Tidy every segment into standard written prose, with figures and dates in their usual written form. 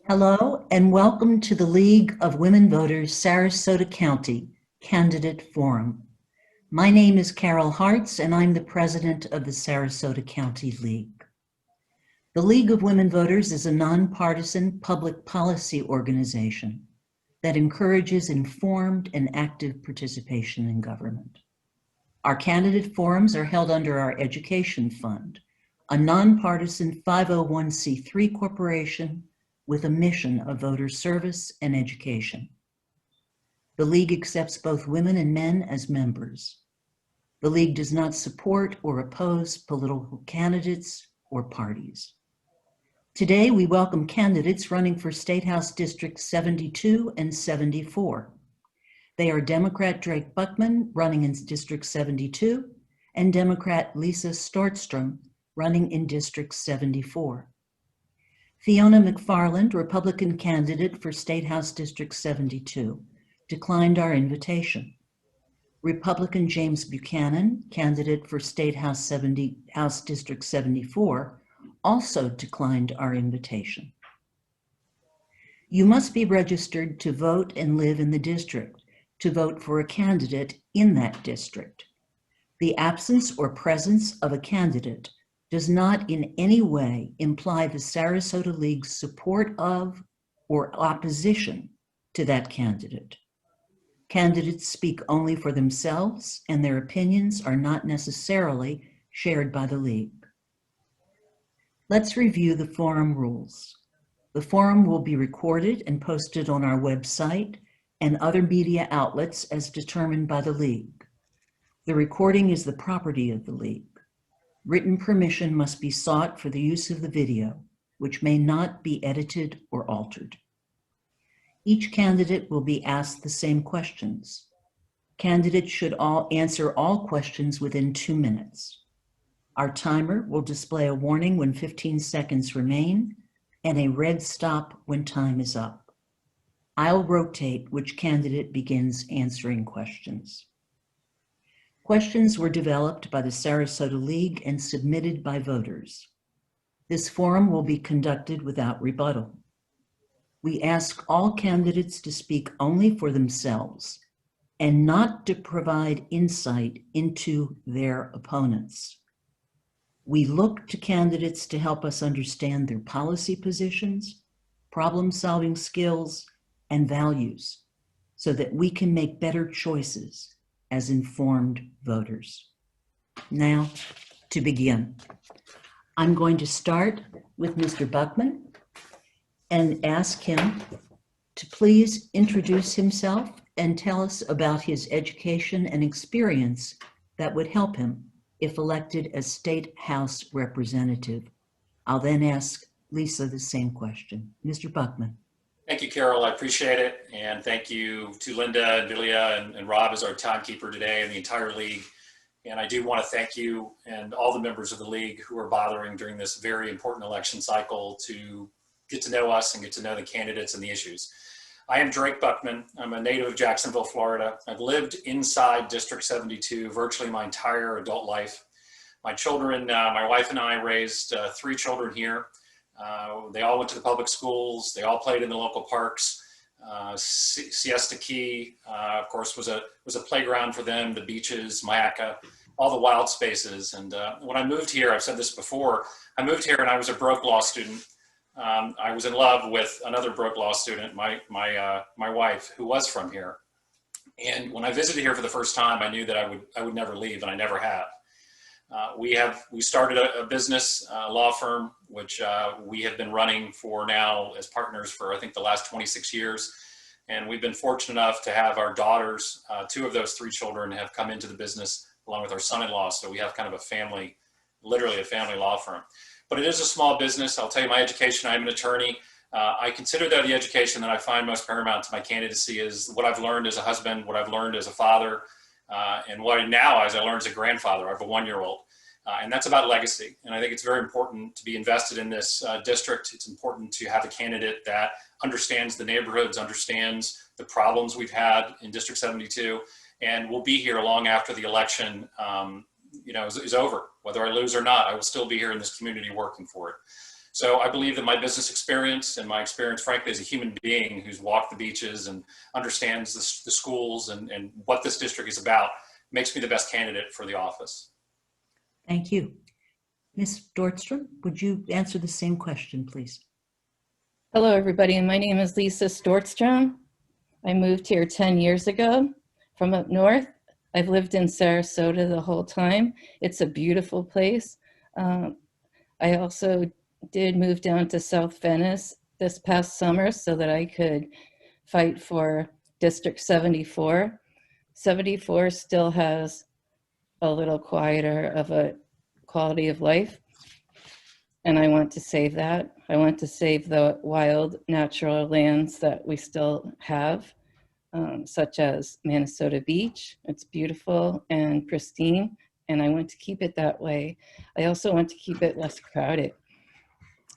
Hello and welcome to the League of Women Voters Sarasota County Candidate Forum. My name is Carol Hartz and I'm the president of the Sarasota County League. The League of Women Voters is a nonpartisan public policy organization that encourages informed and active participation in government. Our candidate forums are held under our Education Fund, a nonpartisan 501c3 corporation with a mission of voter service and education. The League accepts both women and men as members. The League does not support or oppose political candidates or parties. Today, we welcome candidates running for State House Districts 72 and 74. They are Democrat Drake Buckman, running in District 72, and Democrat Lisa Stordstrom, running in District 74. Fiona McFarland, Republican candidate for State House District 72, declined our invitation. Republican James Buchanan, candidate for State House District 74, also declined our invitation. You must be registered to vote and live in the district to vote for a candidate in that district. The absence or presence of a candidate does not in any way imply the Sarasota League's support of or opposition to that candidate. Candidates speak only for themselves, and their opinions are not necessarily shared by the League. Let's review the forum rules. The forum will be recorded and posted on our website and other media outlets as determined by the League. The recording is the property of the League. Written permission must be sought for the use of the video, which may not be edited or altered. Each candidate will be asked the same questions. Candidates should answer all questions within 2 minutes. Our timer will display a warning when 15 seconds remain and a red stop when time is up. I'll rotate which candidate begins answering questions. Questions were developed by the Sarasota League and submitted by voters. This forum will be conducted without rebuttal. We ask all candidates to speak only for themselves and not to provide insight into their opponents. We look to candidates to help us understand their policy positions, problem-solving skills, and values so that we can make better choices as informed voters. Now, to begin, I'm going to start with Mr. Buckman and ask him to please introduce himself and tell us about his education and experience that would help him if elected as State House Representative. I'll then ask Lisa the same question. Mr. Buckman. Thank you, Carol. I appreciate it. And thank you to Linda and Delia and Rob as our timekeeper today and the entire League. And I do want to thank you and all the members of the League who are bothering during this very important election cycle to get to know us and get to know the candidates and the issues. I am Drake Buckman. I'm a native of Jacksonville, Florida. I've lived inside District 72 virtually my entire adult life. My children, my wife and I raised 3 children here. They all went to the public schools. They all played in the local parks. Siesta Key, of course, was a playground for them, the beaches, Mayaca, all the wild spaces. And when I moved here, I've said this before, I moved here and I was a broke law student. I was in love with another broke law student, my wife, who was from here. And when I visited here for the first time, I knew that I would never leave, and I never have. We started a business, a law firm, which we have been running for now as partners for, I think, the last 26 years. And we've been fortunate enough to have our daughters, 2 of those 3 children have come into the business along with our son-in-law. So we have kind of a family, literally a family law firm. But it is a small business. I'll tell you my education. I'm an attorney. I consider that the education that I find most paramount to my candidacy is what I've learned as a husband, what I've learned as a father, and what now as I learned as a grandfather. I have a 1-year-old. And that's about legacy. And I think it's very important to be invested in this district. It's important to have a candidate that understands the neighborhoods, understands the problems we've had in District 72, and will be here long after the election is over. Whether I lose or not, I will still be here in this community working for it. So I believe that my business experience and my experience, frankly, as a human being who's walked the beaches and understands the schools and what this district is about, makes me the best candidate for the office. Thank you. Ms. Stordstrom, would you answer the same question, please? Hello, everybody. My name is Lisa Stordstrom. I moved here 10 years ago from up north. I've lived in Sarasota the whole time. It's a beautiful place. I also did move down to South Venice this past summer so that I could fight for District 74. 74 still has a little quieter of a quality of life, and I want to save that. I want to save the wild natural lands that we still have, such as Minnesota Beach. It's beautiful and pristine, and I want to keep it that way. I also want to keep it less crowded.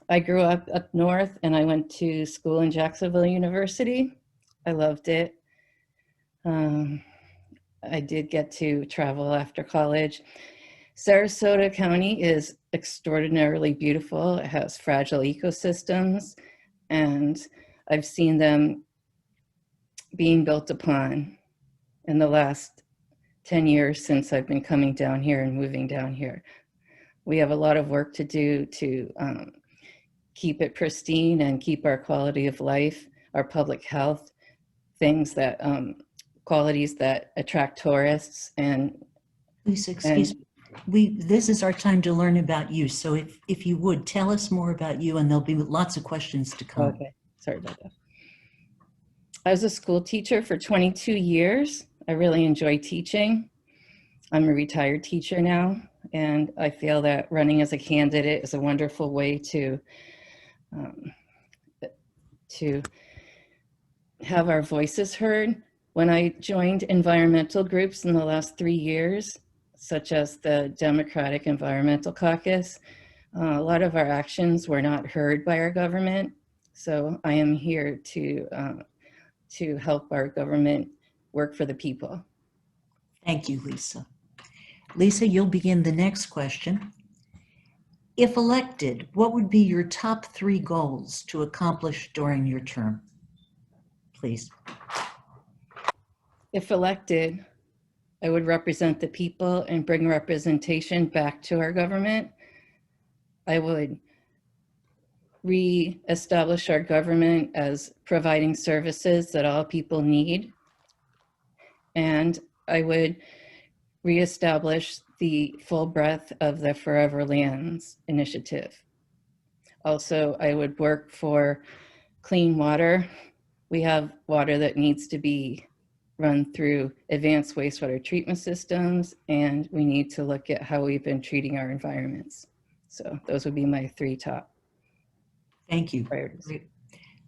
I grew up north, and I went to school in Jacksonville University. I loved it. I did get to travel after college. Sarasota County is extraordinarily beautiful. It has fragile ecosystems, and I've seen them being built upon in the last 10 years since I've been coming down here and moving down here. We have a lot of work to do to keep it pristine and keep our quality of life, our public health, things that, qualities that attract tourists. And Lisa, excuse me. This is our time to learn about you. So if you would, tell us more about you, and there'll be lots of questions to come. Okay, sorry about that. I was a school teacher for 22 years. I really enjoy teaching. I'm a retired teacher now, and I feel that running as a candidate is a wonderful way to have our voices heard. When I joined environmental groups in the last 3 years, such as the Democratic Environmental Caucus, a lot of our actions were not heard by our government. So I am here to help our government work for the people. Thank you, Lisa. Lisa, you'll begin the next question. If elected, what would be your top 3 goals to accomplish during your term? Please. If elected, I would represent the people and bring representation back to our government. I would re-establish our government as providing services that all people need. And I would re-establish the full breadth of the Forever Lands initiative. Also, I would work for clean water. We have water that needs to be run through advanced wastewater treatment systems, and we need to look at how we've been treating our environments. So those would be my 3 top. Thank you. Priorities.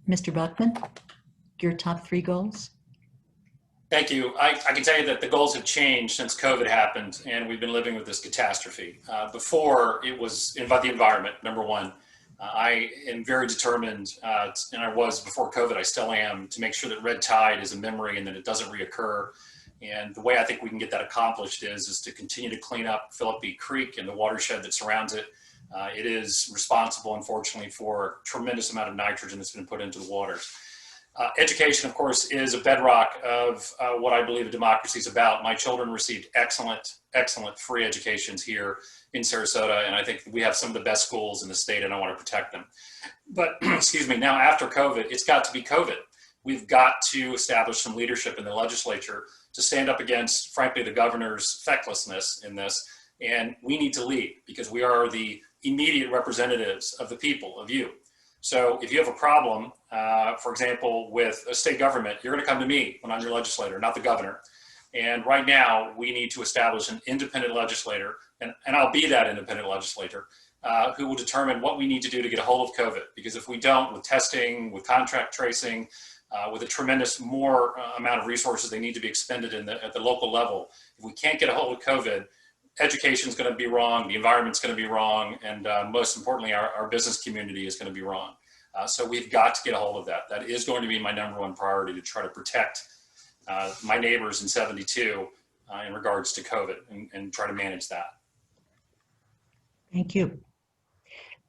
Mr. Buckman, your top 3 goals? Thank you. I can tell you that the goals have changed since COVID happened, and we've been living with this catastrophe. Before, it was about the environment, number one. I am very determined, and I was before COVID, I still am, to make sure that red tide is a memory and that it doesn't reoccur. And the way I think we can get that accomplished is to continue to clean up Philippi Creek and the watershed that surrounds it. It is responsible, unfortunately, for a tremendous amount of nitrogen that's been put into the waters. Education, of course, is a bedrock of what I believe a democracy is about. My children received excellent free educations here in Sarasota, and I think we have some of the best schools in the state, and I want to protect them. But, excuse me, now after COVID, it's got to be COVID. We've got to establish some leadership in the legislature to stand up against, frankly, the governor's fecklessness in this, and we need to lead because we are the immediate representatives of the people, of you. So if you have a problem, for example, with a state government, you're going to come to me when I'm your legislator, not the governor. And right now, we need to establish an independent legislator, and I'll be that independent legislator, who will determine what we need to do to get a hold of COVID. Because if we don't, with testing, with contract tracing, with a tremendous more amount of resources they need to be expended at the local level, if we can't get a hold of COVID, education is going to be wrong, the environment's going to be wrong, and most importantly, our business community is going to be wrong. So we've got to get a hold of that. That is going to be my number one priority, to try to protect my neighbors in 72 in regards to COVID and try to manage that. Thank you.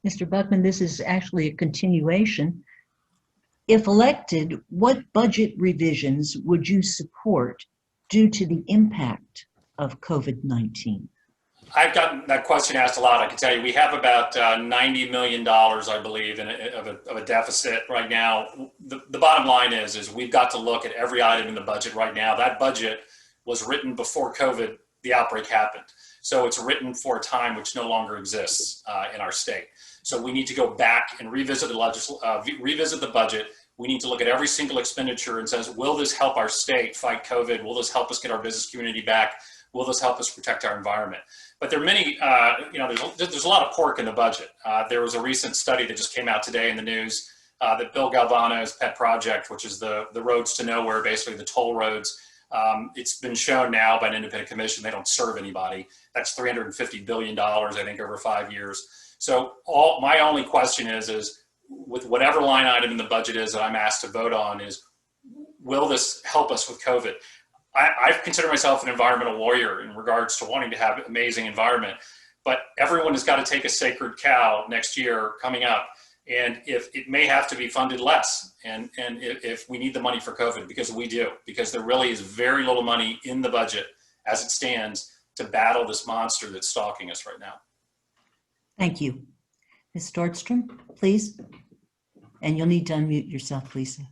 Mr. Buckman, this is actually a continuation. If elected, what budget revisions would you support due to the impact of COVID-19? I've gotten that question asked a lot. I can tell you we have about $90 million, I believe, of a deficit right now. The bottom line is we've got to look at every item in the budget right now. That budget was written before COVID, the outbreak happened. So it's written for a time which no longer exists in our state. So we need to go back and revisit the budget. We need to look at every single expenditure and says, will this help our state fight COVID? Will this help us get our business community back? Will this help us protect our environment? But there are many, there's a lot of pork in the budget. There was a recent study that just came out today in the news that Bill Galvano's pet project, which is the roads to nowhere, basically the toll roads. It's been shown now by an independent commission they don't serve anybody. That's $350 billion, I think, over 5 years. So my only question is with whatever line item in the budget is that I'm asked to vote on is, will this help us with COVID? I consider myself an environmental warrior in regards to wanting to have an amazing environment, but everyone has got to take a sacred cow next year coming up. And if it may have to be funded less, and if we need the money for COVID, because we do, because there really is very little money in the budget as it stands to battle this monster that's stalking us right now. Thank you. Ms. Stordstrom, please. And you'll need to unmute yourself, Lisa.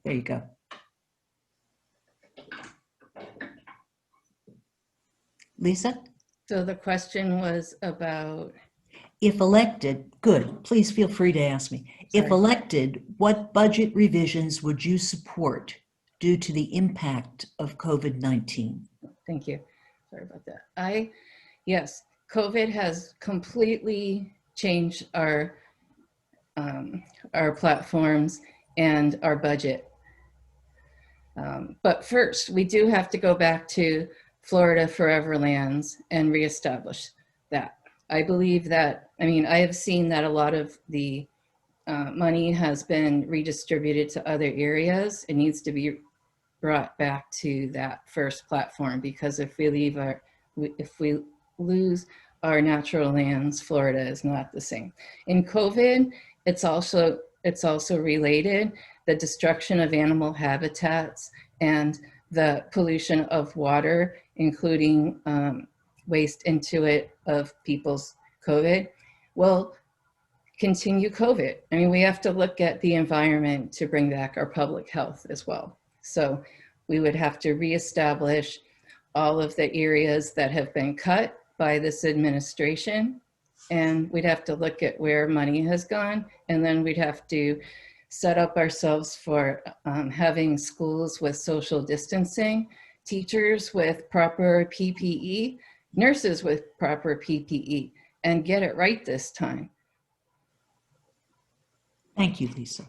There you go. Lisa? So the question was about, If elected, good, please feel free to ask me. If Sorry. elected, what budget revisions would you support due to the impact of COVID-19? thank you. Sorry about that. Yes, COVID has completely changed our platforms and our budget. But first, we do have to go back to Florida Forever Lands and reestablish that. I believe that, I have seen that a lot of the money has been redistributed to other areas. It needs to be brought back to that first platform, because if we lose our natural lands, Florida is not the same. In COVID, it's also related, the destruction of animal habitats and the pollution of water, including waste into it of people's COVID, will continue COVID. We have to look at the environment to bring back our public health as well. So we would have to reestablish all of the areas that have been cut by this administration, and we'd have to look at where money has gone, and then we'd have to set up ourselves for having schools with social distancing, teachers with proper PPE, nurses with proper PPE, and get it right this time. Thank you, Lisa.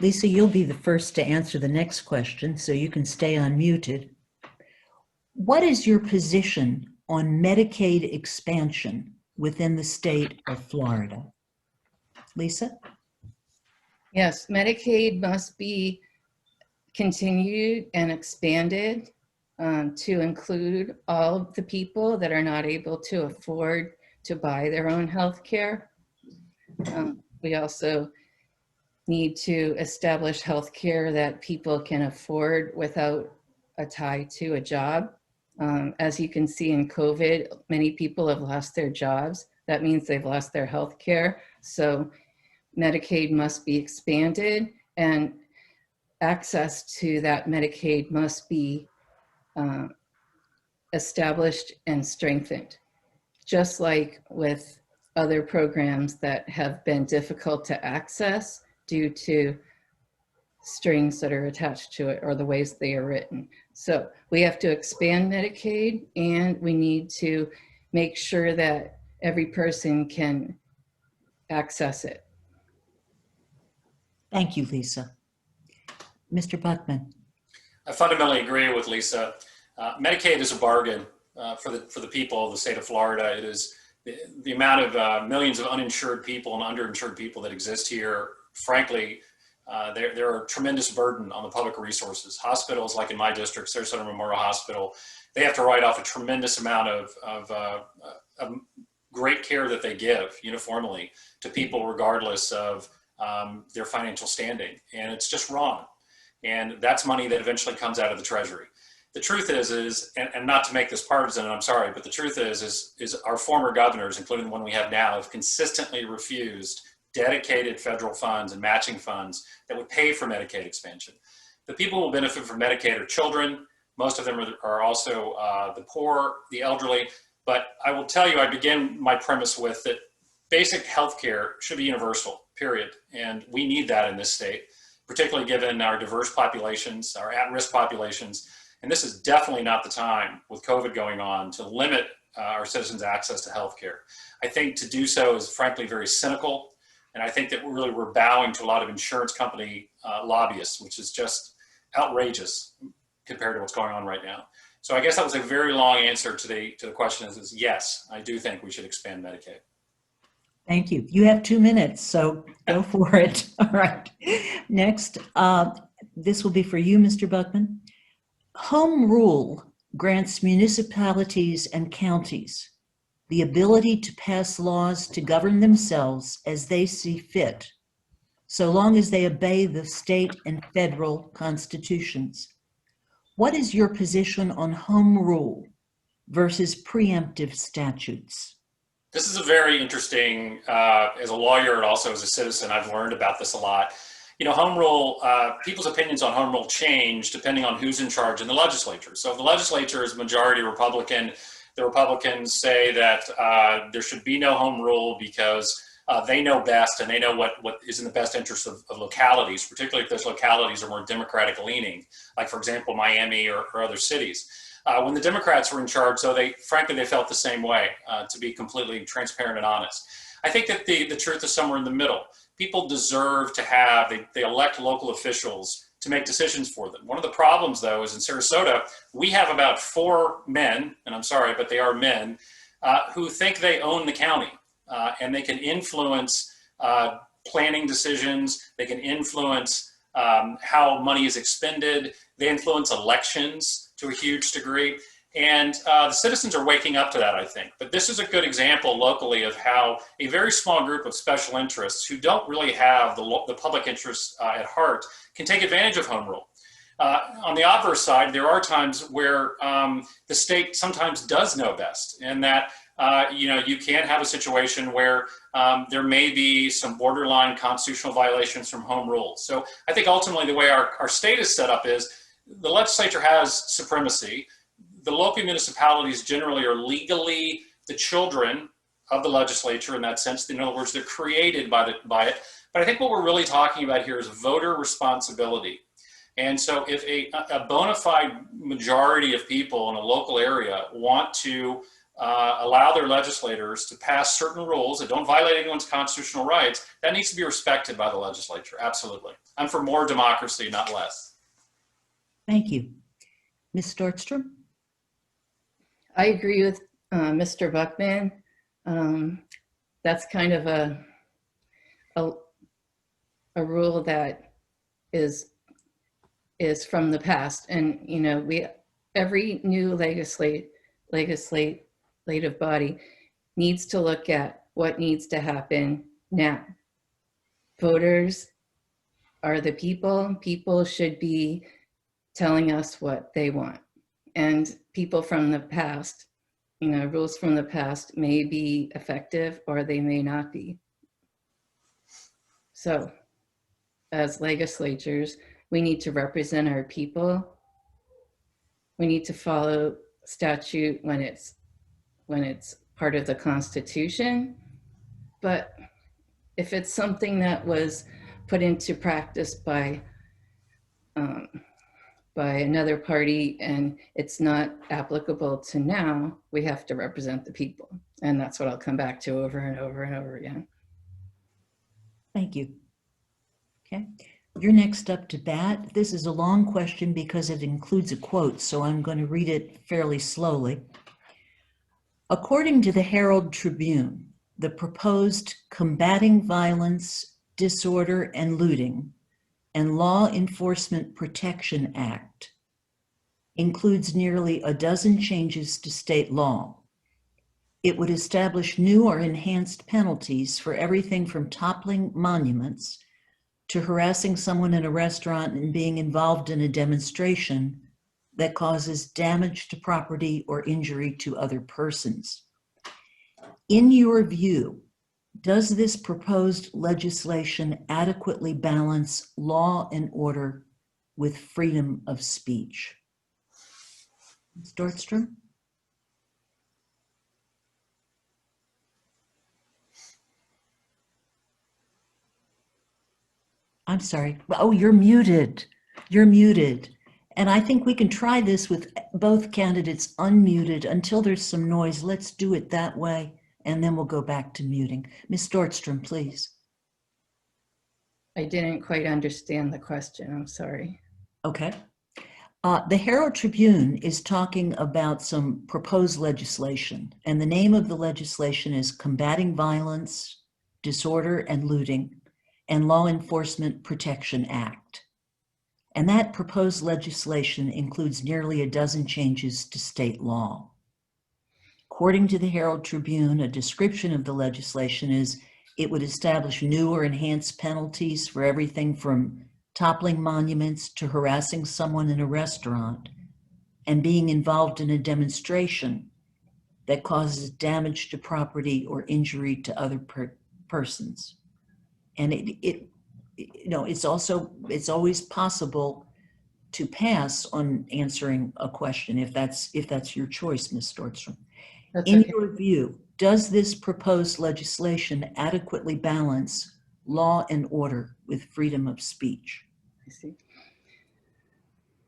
Lisa, you'll be the first to answer the next question, so you can stay unmuted. What is your position on Medicaid expansion within the state of Florida? Lisa? Yes, Medicaid must be continued and expanded to include all of the people that are not able to afford to buy their own health care. We also need to establish health care that people can afford without a tie to a job. As you can see in COVID, many people have lost their jobs. That means they've lost their health care. So Medicaid must be expanded, and access to that Medicaid must be established and strengthened, just like with other programs that have been difficult to access due to strings that are attached to it or the ways they are written. So we have to expand Medicaid, and we need to make sure that every person can access it. Thank you, Lisa. Mr. Buckman. I fundamentally agree with Lisa. Medicaid is a bargain for the people of the state of Florida. It is the amount of millions of uninsured people and underinsured people that exist here. Frankly, they're a tremendous burden on the public resources. Hospitals, like in my district, Sarasota Memorial Hospital, they have to write off a tremendous amount of great care that they give uniformly to people regardless of their financial standing. And it's just wrong. And that's money that eventually comes out of the Treasury. The truth is, and not to make this partisan, and I'm sorry, but the truth is our former governors, including the one we have now, have consistently refused dedicated federal funds and matching funds that would pay for Medicaid expansion. The people who will benefit from Medicaid are children. Most of them are also the poor, the elderly. But I will tell you, I begin my premise with that basic health care should be universal, period. And we need that in this state, particularly given our diverse populations, our at-risk populations. And this is definitely not the time with COVID going on to limit our citizens' access to health care. I think to do so is frankly very cynical. And I think that we're bowing to a lot of insurance company lobbyists, which is just outrageous compared to what's going on right now. So I guess that was a very long answer to the question is yes, I do think we should expand Medicaid. Thank you. You have 2 minutes, so go for it. All right. Next, this will be for you, Mr. Buckman. Home rule grants municipalities and counties the ability to pass laws to govern themselves as they see fit, so long as they obey the state and federal constitutions. What is your position on home rule versus preemptive statutes? This is a very interesting, as a lawyer and also as a citizen, I've learned about this a lot. You know, home rule, people's opinions on home rule change depending on who's in charge in the legislature. So if the legislature is majority Republican, the Republicans say that there should be no home rule because they know best and they know what is in the best interest of localities, particularly if those localities are more Democratic leaning, like for example, Miami or other cities. When the Democrats were in charge, though, they felt the same way, to be completely transparent and honest. I think that the truth is somewhere in the middle. People deserve to have, they elect local officials to make decisions for them. One of the problems, though, is in Sarasota, we have about 4 men, and I'm sorry, but they are men, who think they own the county, and they can influence planning decisions, they can influence how money is expended, they influence elections to a huge degree. And the citizens are waking up to that, I think. But this is a good example locally of how a very small group of special interests who don't really have the public interest at heart can take advantage of home rule. On the obverse side, there are times where the state sometimes does know best, and that you can have a situation where there may be some borderline constitutional violations from home rule. So I think ultimately the way our state is set up is the legislature has supremacy. The local municipalities generally are legally the children of the legislature in that sense. In other words, they're created by it. But I think what we're really talking about here is voter responsibility. And so if a bona fide majority of people in a local area want to allow their legislators to pass certain rules that don't violate anyone's constitutional rights, that needs to be respected by the legislature. Absolutely. I'm for more democracy, not less. Thank you. Ms. Stordstrom? I agree with Mr. Buckman. That's kind of a rule that is from the past, and every new legislative body needs to look at what needs to happen now. Voters are the people. People should be telling us what they want. And people from the past, rules from the past may be effective or they may not be. So as legislatures, we need to represent our people. We need to follow statute when it's part of the Constitution. But if it's something that was put into practice by another party and it's not applicable to now, we have to represent the people. And that's what I'll come back to over and over and over again. Thank you. Okay, you're next up to bat. This is a long question because it includes a quote, so I'm going to read it fairly slowly. According to the Herald Tribune, the proposed Combating Violence, Disorder, and Looting and Law Enforcement Protection Act includes nearly a dozen changes to state law. It would establish new or enhanced penalties for everything from toppling monuments to harassing someone in a restaurant and being involved in a demonstration that causes damage to property or injury to other persons. In your view, does this proposed legislation adequately balance law and order with freedom of speech? Stordstrom? I'm sorry. Oh, you're muted. You're muted. And I think we can try this with both candidates unmuted until there's some noise. Let's do it that way, and then we'll go back to muting. Ms. Stordstrom, please. I didn't quite understand the question. I'm sorry. Okay. The Herald Tribune is talking about some proposed legislation, and the name of the legislation is Combating Violence, Disorder, and Looting, and Law Enforcement Protection Act. And that proposed legislation includes nearly a dozen changes to state law. According to the Herald Tribune, a description of the legislation is it would establish new or enhanced penalties for everything from toppling monuments to harassing someone in a restaurant and being involved in a demonstration that causes damage to property or injury to other persons. And it's always possible to pass on answering a question if that's your choice, Ms. Stordstrom. In your view, does this proposed legislation adequately balance law and order with freedom of speech? I see.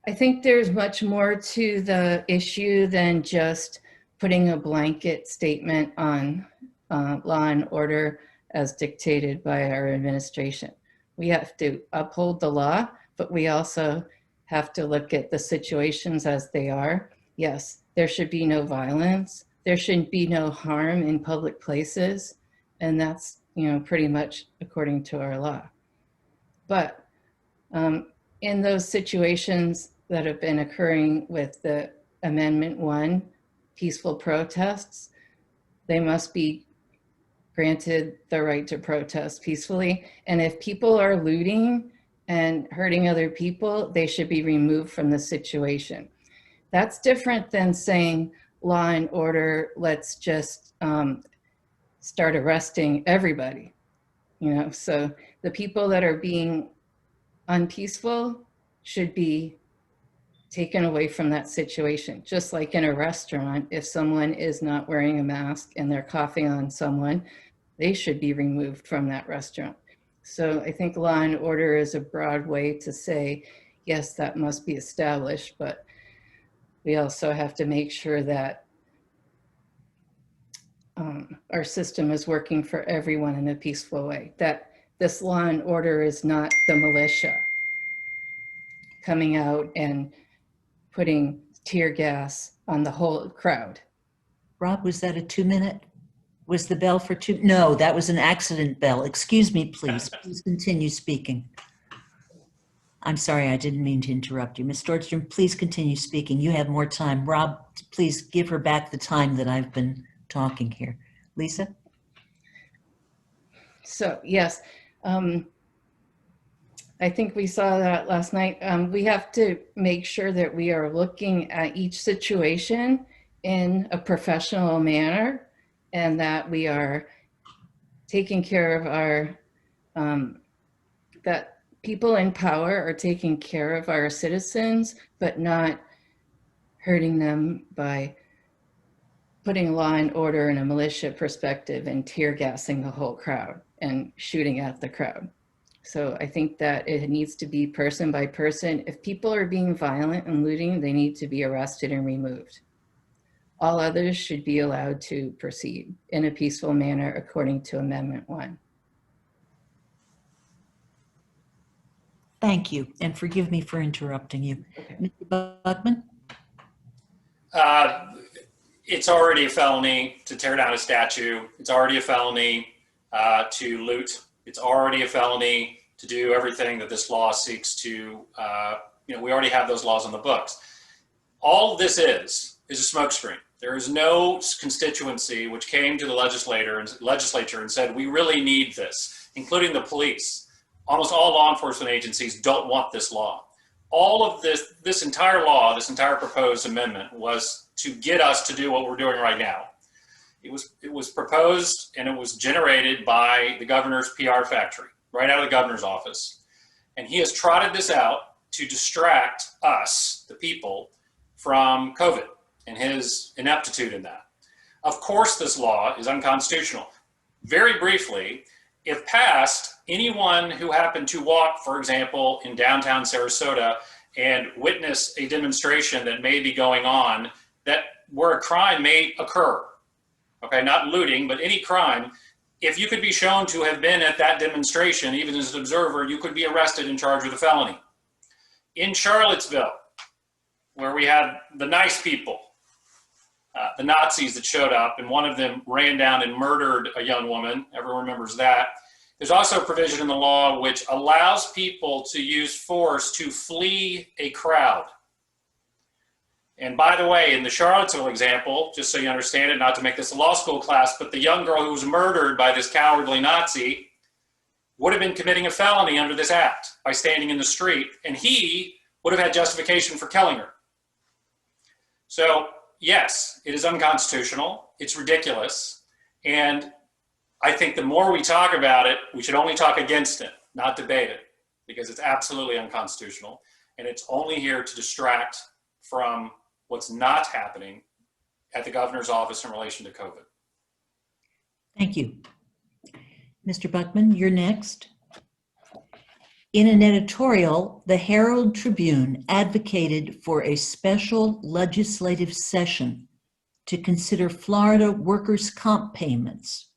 I think there's much more to the issue than just putting a blanket statement on law and order as dictated by our administration. We have to uphold the law, but we also have to look at the situations as they are. Yes, there should be no violence. There should be no harm in public places. And that's, pretty much according to our law. But in those situations that have been occurring with the Amendment 1, peaceful protests, they must be granted the right to protest peacefully. And if people are looting and hurting other people, they should be removed from the situation. That's different than saying law and order, let's just start arresting everybody. So the people that are being unpeaceful should be taken away from that situation. Just like in a restaurant, if someone is not wearing a mask and they're coughing on someone, they should be removed from that restaurant. So I think law and order is a broad way to say, yes, that must be established, but we also have to make sure that our system is working for everyone in a peaceful way, that this law and order is not the militia coming out and putting tear gas on the whole crowd. Rob, was that a 2-minute? Was the bell for 2? No, that was an accident bell. Excuse me, please. Please continue speaking. I'm sorry, I didn't mean to interrupt you. Ms. Stordstrom, please continue speaking. You have more time. Rob, please give her back the time that I've been talking here. Lisa? So, yes. I think we saw that last night. We have to make sure that we are looking at each situation in a professional manner and that we are taking care of our, that people in power are taking care of our citizens, but not hurting them by putting law and order in a militia perspective and tear gassing the whole crowd and shooting at the crowd. So I think that it needs to be person by person. If people are being violent and looting, they need to be arrested and removed. All others should be allowed to proceed in a peaceful manner according to Amendment 1. Thank you, and forgive me for interrupting you. Okay. Mr. Buckman? It's already a felony to tear down a statue. It's already a felony to loot. It's already a felony to do everything that this law seeks to, we already have those laws on the books. All of this is a smokescreen. There is no constituency which came to the legislature and said, we really need this, including the police. Almost all law enforcement agencies don't want this law. All of this entire law, this entire proposed amendment was to get us to do what we're doing right now. It was proposed and it was generated by the governor's PR factory, right out of the governor's office. And he has trotted this out to distract us, the people, from COVID and his ineptitude in that. Of course, this law is unconstitutional. Very briefly, if passed, anyone who happened to walk, for example, in downtown Sarasota and witness a demonstration that may be going on that where a crime may occur, okay, not looting, but any crime, if you could be shown to have been at that demonstration, even as an observer, you could be arrested and charged with a felony. In Charlottesville, where we had the nice people, the Nazis that showed up, and one of them ran down and murdered a young woman, everyone remembers that. There's also a provision in the law which allows people to use force to flee a crowd. And by the way, in the Charlottesville example, just so you understand it, not to make this a law school class, but the young girl who was murdered by this cowardly Nazi would have been committing a felony under this act by standing in the street, and he would have had justification for killing her. So yes, it is unconstitutional, it's ridiculous, and I think the more we talk about it, we should only talk against it, not debate it, because it's absolutely unconstitutional, and it's only here to distract from what's not happening at the governor's office in relation to COVID. Thank you. Mr. Buckman, you're next. In an editorial, the Herald Tribune advocated for a special legislative session to consider Florida workers' comp payments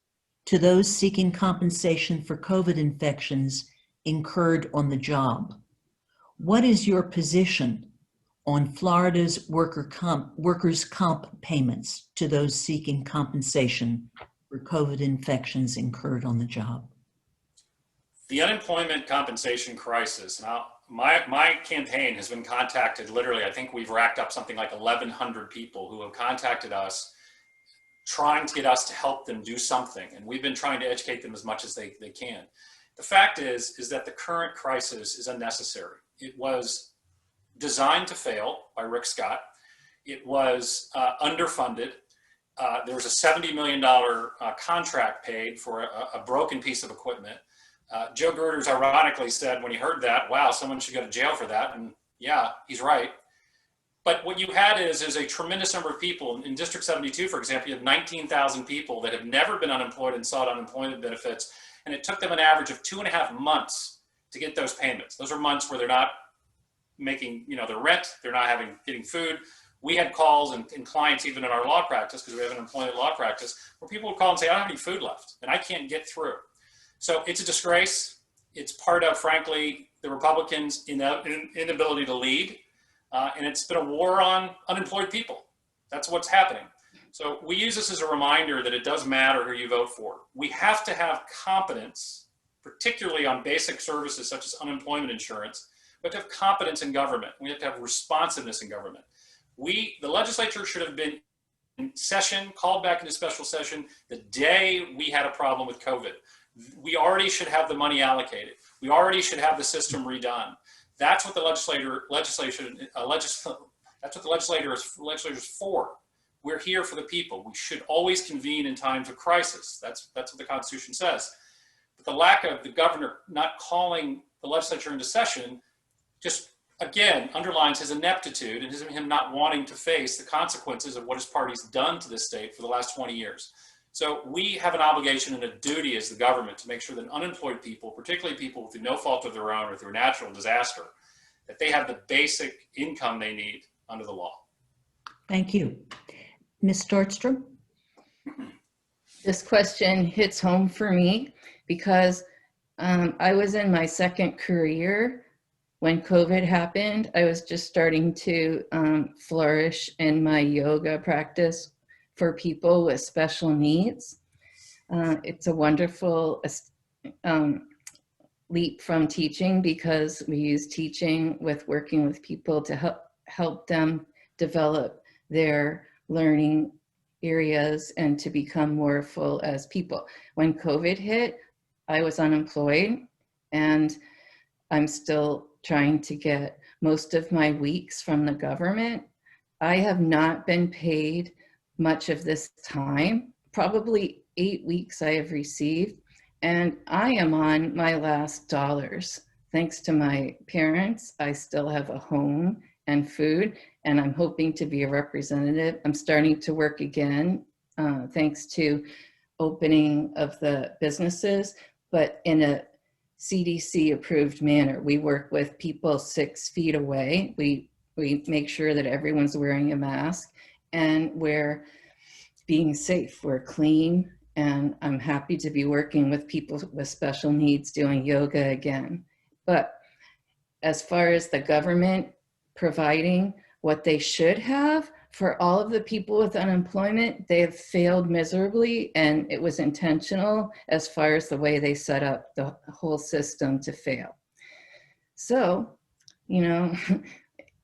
to those seeking compensation for COVID infections incurred on the job. What is your position on Florida's workers' comp payments to those seeking compensation for COVID infections incurred on the job? The unemployment compensation crisis, now my campaign has been contacted literally, I think we've racked up something like 1,100 people who have contacted us trying to get us to help them do something. And we've been trying to educate them as much as they can. The fact is that the current crisis is unnecessary. It was designed to fail by Rick Scott. It was underfunded. There was a $70 million contract paid for a broken piece of equipment. Joe Girders ironically said when he heard that, wow, someone should go to jail for that. And yeah, he's right. But what you had is a tremendous number of people. In District 72, for example, you have 19,000 people that have never been unemployed and sought unemployment benefits. And it took them an average of 2.5 months to get those payments. Those are months where they're not making, their rent, they're not getting food. We had calls and clients even in our law practice, because we have an employment law practice, where people would call and say, I don't have any food left and I can't get through. So it's a disgrace. It's part of, frankly, the Republicans' inability to lead. And it's been a war on unemployed people. That's what's happening. So we use this as a reminder that it does matter who you vote for. We have to have competence, particularly on basic services such as unemployment insurance. We have to have competence in government. We have to have responsiveness in government. The legislature should have been in session, called back into special session the day we had a problem with COVID. We already should have the money allocated. We already should have the system redone. That's what the legislator is for. We're here for the people. We should always convene in times of crisis. That's what the Constitution says. But the lack of the governor not calling the legislature into session just, again, underlines his ineptitude and him not wanting to face the consequences of what his party's done to this state for the last 20 years. So we have an obligation and a duty as the government to make sure that unemployed people, particularly people through no fault of their own or through natural disaster, that they have the basic income they need under the law. Thank you. Ms. Stordstrom? This question hits home for me because I was in my second career when COVID happened. I was just starting to flourish in my yoga practice for people with special needs. It's a wonderful leap from teaching because we use teaching with working with people to help them develop their learning areas and to become more full as people. When COVID hit, I was unemployed, and I'm still trying to get most of my weeks from the government. I have not been paid much of this time, probably 8 weeks I have received, and I am on my last dollars. Thanks to my parents, I still have a home and food, and I'm hoping to be a representative. I'm starting to work again, thanks to opening of the businesses, but in a CDC approved manner. We work with people 6 feet away. We make sure that everyone's wearing a mask, and we're being safe, we're clean, and I'm happy to be working with people with special needs doing yoga again. But as far as the government providing what they should have for all of the people with unemployment, they have failed miserably, and it was intentional as far as the way they set up the whole system to fail. So, you know,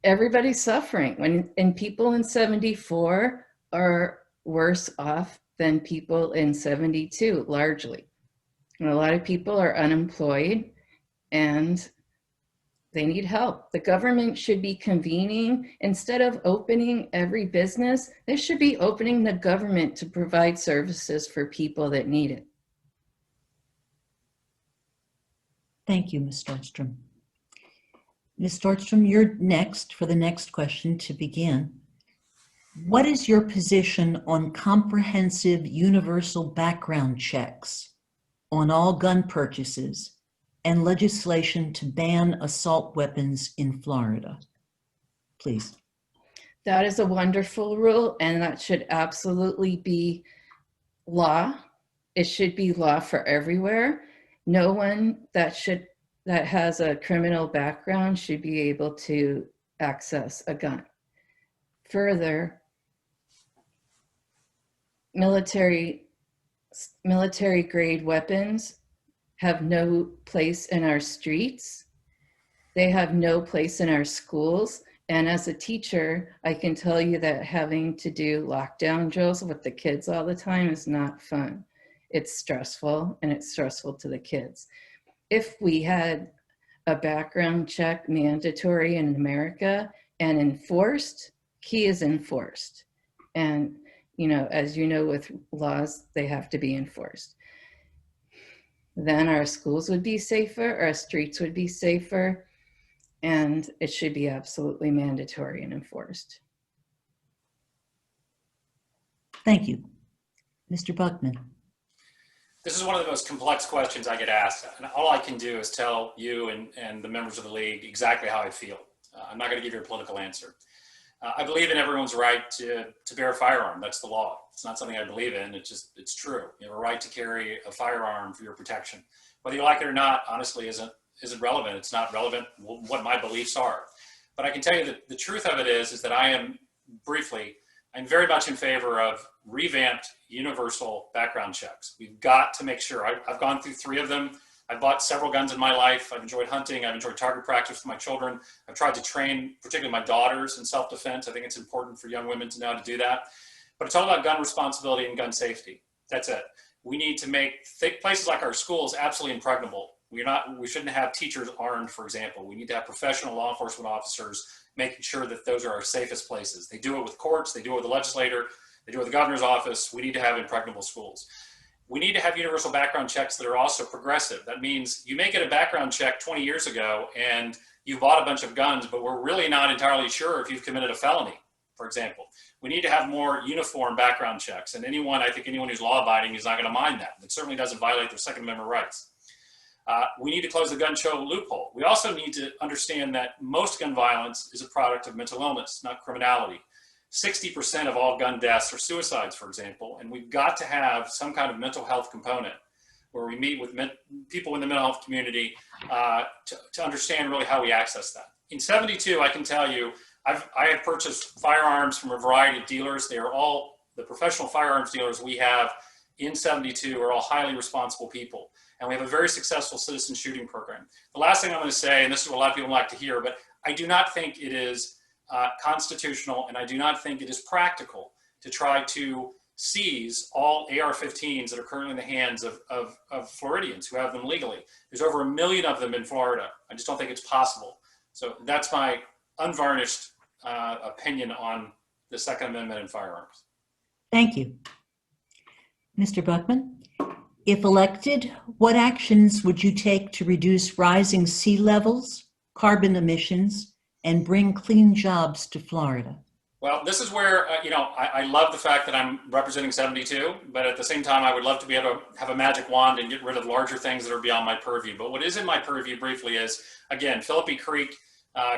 everybody's suffering, and people in 74 are worse off than people in 72, largely. And a lot of people are unemployed, and they need help. The government should be convening, instead of opening every business, they should be opening the government to provide services for people that need it. Thank you, Ms. Stordstrom. Ms. Stordstrom, you're next for the next question to begin. What is your position on comprehensive universal background checks on all gun purchases and legislation to ban assault weapons in Florida? Please. That is a wonderful rule, and that should absolutely be law. It should be law for everywhere. No one that has a criminal background should be able to access a gun. Further, military grade weapons have no place in our streets. They have no place in our schools. And as a teacher, I can tell you that having to do lockdown drills with the kids all the time is not fun. It's stressful, and it's stressful to the kids. If we had a background check mandatory in America and enforced, key is enforced. And, you know, as you know, with laws, they have to be enforced. Then our schools would be safer, our streets would be safer, and it should be absolutely mandatory and enforced. Thank you. Mr. Buckman. This is one of the most complex questions I get asked, and all I can do is tell you and the members of the league exactly how I feel. I'm not going to give you a political answer. I believe in everyone's right to bear a firearm. That's the law. It's not something I believe in. It's true. You have a right to carry a firearm for your protection. Whether you like it or not, honestly, isn't relevant. It's not relevant what my beliefs are. But I can tell you that the truth of it is that I'm very much in favor of revamped universal background checks. We've got to make sure. I've gone through 3 of them. I've bought several guns in my life. I've enjoyed hunting. I've enjoyed target practice with my children. I've tried to train, particularly my daughters, in self-defense. I think it's important for young women to know how to do that. But it's all about gun responsibility and gun safety. That's it. We need to make places like our schools absolutely impregnable. We shouldn't have teachers armed, for example. We need to have professional law enforcement officers making sure that those are our safest places. They do it with courts. They do it with the legislator. They do it with the governor's office. We need to have impregnable schools. We need to have universal background checks that are also progressive. That means you may get a background check 20 years ago and you bought a bunch of guns, but we're really not entirely sure if you've committed a felony, for example. We need to have more uniform background checks. And I think anyone who's law abiding is not going to mind that. It certainly doesn't violate their Second Amendment rights. We need to close the gun show loophole. We also need to understand that most gun violence is a product of mental illness, not criminality. 60% of all gun deaths are suicides, for example, and we've got to have some kind of mental health component where we meet with people in the mental health community to understand really how we access that. In 72, I can tell you, I have purchased firearms from a variety of dealers. They are all, the professional firearms dealers we have in 72 are all highly responsible people. And we have a very successful citizen shooting program. The last thing I'm going to say, and this is what a lot of people like to hear, but I do not think it is constitutional, and I do not think it is practical to try to seize all AR-15s that are currently in the hands of Floridians who have them legally. There's over 1 million of them in Florida. I just don't think it's possible. So that's my unvarnished opinion on the Second Amendment and firearms. Thank you. Mr. Buckman, if elected, what actions would you take to reduce rising sea levels, carbon emissions, and bring clean jobs to Florida? Well, this is where, I love the fact that I'm representing 72, but at the same time, I would love to be able to have a magic wand and get rid of larger things that are beyond my purview. But what is in my purview briefly is, again, Philippi Creek,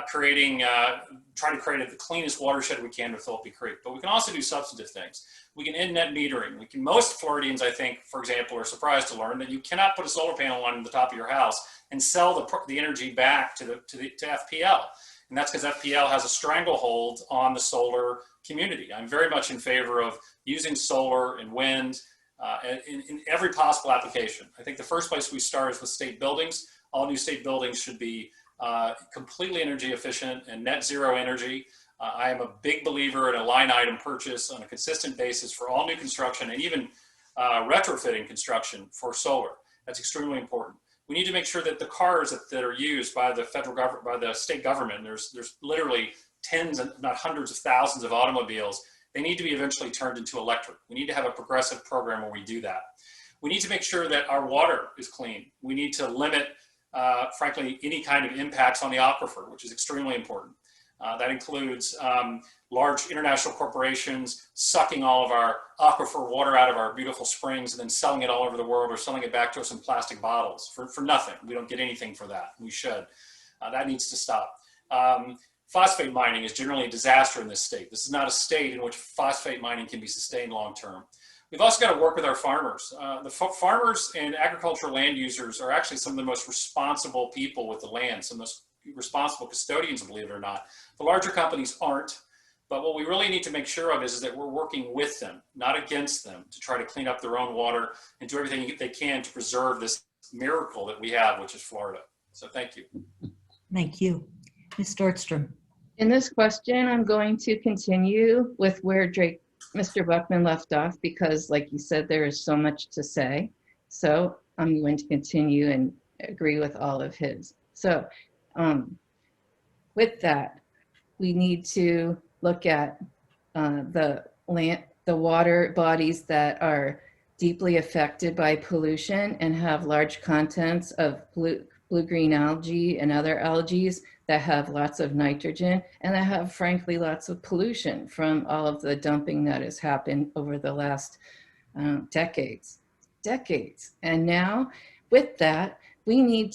trying to create the cleanest watershed we can with Philippi Creek. But we can also do substantive things. We can end net metering. Most Floridians, I think, for example, are surprised to learn that you cannot put a solar panel on the top of your house and sell the energy back to FPL. And that's because FPL has a stranglehold on the solar community. I'm very much in favor of using solar and wind in every possible application. I think the first place we start is with state buildings. All new state buildings should be completely energy efficient and net zero energy. I am a big believer in a line item purchase on a consistent basis for all new construction and even retrofitting construction for solar. That's extremely important. We need to make sure that the cars that are used by the federal government, by the state government, there's literally tens, if not hundreds of thousands of automobiles, they need to be eventually turned into electric. We need to have a progressive program where we do that. We need to make sure that our water is clean. We need to limit, frankly, any kind of impacts on the aquifer, which is extremely important. That includes large international corporations sucking all of our aquifer water out of our beautiful springs and then selling it all over the world or selling it back to us in plastic bottles for nothing. We don't get anything for that. We should. That needs to stop. Phosphate mining is generally a disaster in this state. This is not a state in which phosphate mining can be sustained long term. We've also got to work with our farmers. The farmers and agricultural land users are actually some of the most responsible people with the land, some of the most responsible custodians, believe it or not. The larger companies aren't, but what we really need to make sure of is that we're working with them, not against them, to try to clean up their own water and do everything they can to preserve this miracle that we have, which is Florida. So thank you. Thank you. Ms. Stordstrom. In this question, I'm going to continue with where Mr. Buckman left off, because like you said, there is so much to say. So I'm going to continue and agree with all of his. So with that, we need to look at the water bodies that are deeply affected by pollution and have large contents of blue-green algae and other algae that have lots of nitrogen and that have, frankly, lots of pollution from all of the dumping that has happened over the last decades. And now with that, we